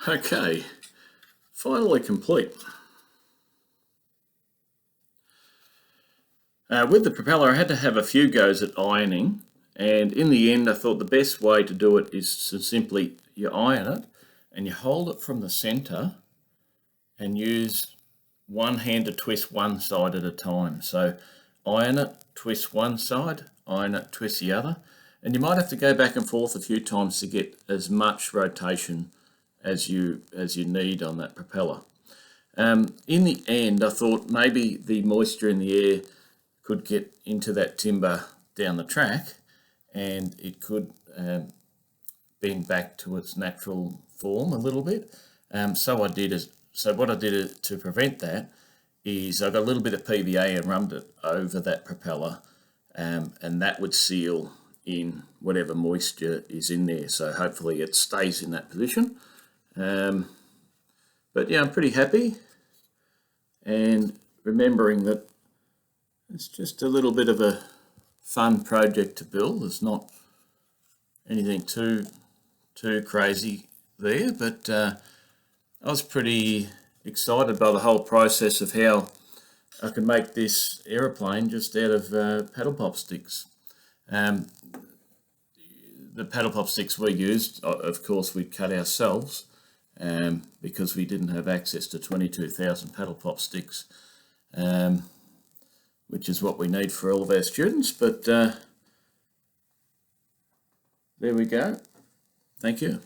Okay, finally complete. With the propeller, I had to have a few goes at ironing, and in the end I thought the best way to do it is to simply, you iron it and you hold it from the centre and use one hand to twist one side at a time. So iron it, twist one side, iron it, twist the other, and you might have to go back and forth a few times to get as much rotation as you need on that propeller. In the end, I thought maybe the moisture in the air could get into that timber down the track, and it could bend back to its natural form a little bit. So what I did to prevent that is I got a little bit of PVA and rubbed it over that propeller, and that would seal in whatever moisture is in there. So hopefully it stays in that position. But yeah, I'm pretty happy, and remembering that it's just a little bit of a fun project to build. It's not anything too crazy there, but I was pretty excited by the whole process of how I could make this aeroplane just out of paddle pop sticks. The paddle pop sticks we used, of course, we'd cut ourselves because we didn't have access to 22,000 paddle pop sticks, which is what we need for all of our students. But there we go. Thank you.